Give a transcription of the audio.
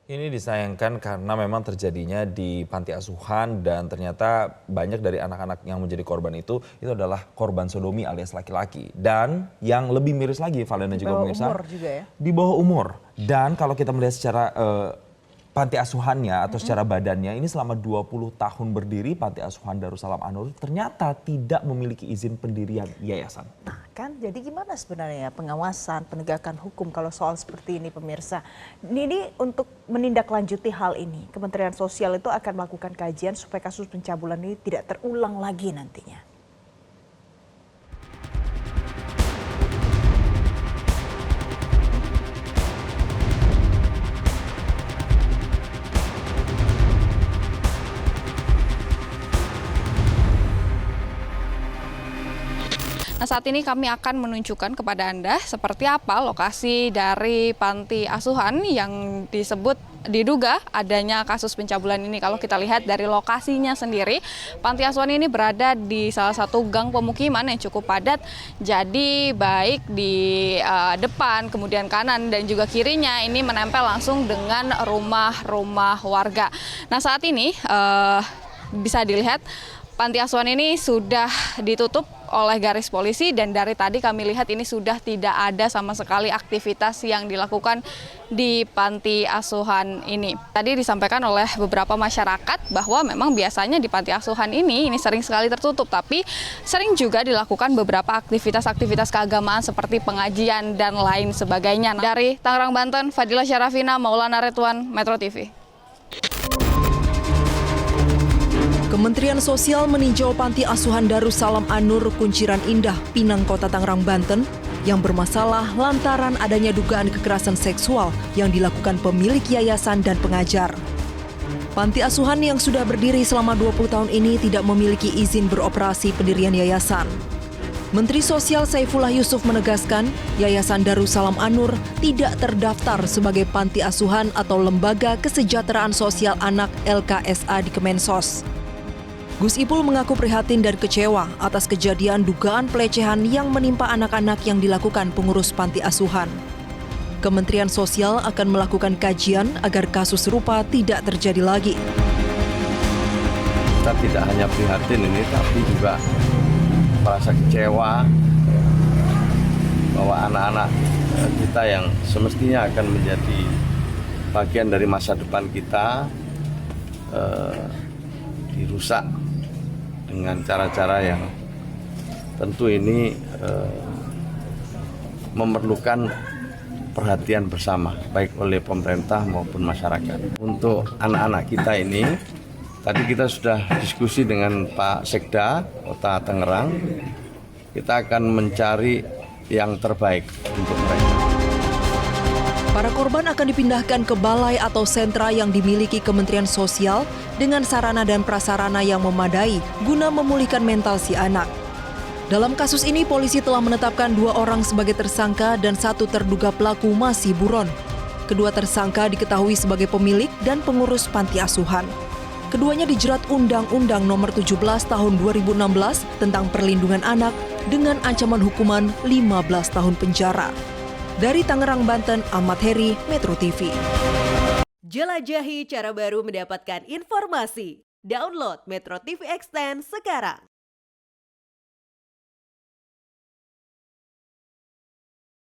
Ini disayangkan karena memang terjadinya di panti asuhan dan ternyata banyak dari anak-anak yang menjadi korban itu adalah korban sodomi alias laki-laki. Dan yang lebih miris lagi, Valen dan juga pemirsa, Umur juga ya? di bawah umur. Dan kalau kita melihat secara panti asuhannya atau secara badannya, ini selama 20 tahun berdiri panti asuhan Darussalam An-Nur ternyata tidak memiliki izin pendirian yayasan. Nah kan jadi gimana sebenarnya pengawasan, penegakan hukum kalau soal seperti ini pemirsa. Ini untuk menindaklanjuti hal ini, Kementerian Sosial itu akan melakukan kajian supaya kasus pencabulan ini tidak terulang lagi nantinya. Nah, saat ini kami akan menunjukkan kepada Anda seperti apa lokasi dari panti asuhan yang diduga adanya kasus pencabulan ini. Kalau kita lihat dari lokasinya sendiri, panti asuhan ini berada di salah satu gang pemukiman yang cukup padat. Jadi baik di depan, kemudian kanan dan juga kirinya ini menempel langsung dengan rumah-rumah warga. Nah, saat ini bisa dilihat panti asuhan ini sudah ditutup oleh garis polisi dan dari tadi kami lihat ini sudah tidak ada sama sekali aktivitas yang dilakukan di panti asuhan ini. Tadi disampaikan oleh beberapa masyarakat bahwa memang biasanya di panti asuhan ini sering sekali tertutup, tapi sering juga dilakukan beberapa aktivitas-aktivitas keagamaan seperti pengajian dan lain sebagainya. Dari Tangerang, Banten, Fadila Syarafina, Maulana Redwan, Metro TV. Kementerian Sosial meninjau panti asuhan Darussalam An-Nur Kunciran Indah, Pinang, Kota Tangerang, Banten yang bermasalah lantaran adanya dugaan kekerasan seksual yang dilakukan pemilik yayasan dan pengajar. Panti asuhan yang sudah berdiri selama 20 tahun ini tidak memiliki izin beroperasi pendirian yayasan. Menteri Sosial Saifullah Yusuf menegaskan, Yayasan Darussalam An-Nur tidak terdaftar sebagai panti asuhan atau Lembaga Kesejahteraan Sosial Anak LKSA di Kemensos. Gus Ipul mengaku prihatin dan kecewa atas kejadian dugaan pelecehan yang menimpa anak-anak yang dilakukan pengurus panti asuhan. Kementerian Sosial akan melakukan kajian agar kasus serupa tidak terjadi lagi. Kita tidak hanya prihatin ini, tapi juga merasa kecewa bahwa anak-anak kita yang semestinya akan menjadi bagian dari masa depan kita dirusak dengan cara-cara yang tentu ini memerlukan perhatian bersama baik oleh pemerintah maupun masyarakat. Untuk anak-anak kita ini, tadi kita sudah diskusi dengan Pak Sekda Kota Tangerang, kita akan mencari yang terbaik untuk mereka. Para korban akan dipindahkan ke balai atau sentra yang dimiliki Kementerian Sosial dengan sarana dan prasarana yang memadai guna memulihkan mental si anak. Dalam kasus ini, polisi telah menetapkan 2 orang sebagai tersangka dan 1 terduga pelaku masih buron. Kedua tersangka diketahui sebagai pemilik dan pengurus panti asuhan. Keduanya dijerat Undang-Undang Nomor 17 Tahun 2016 tentang Perlindungan Anak dengan ancaman hukuman 15 tahun penjara. Dari Tangerang, Banten, Ahmad Heri, Metro TV. Jelajahi cara baru mendapatkan informasi. Download Metro TV Extend sekarang.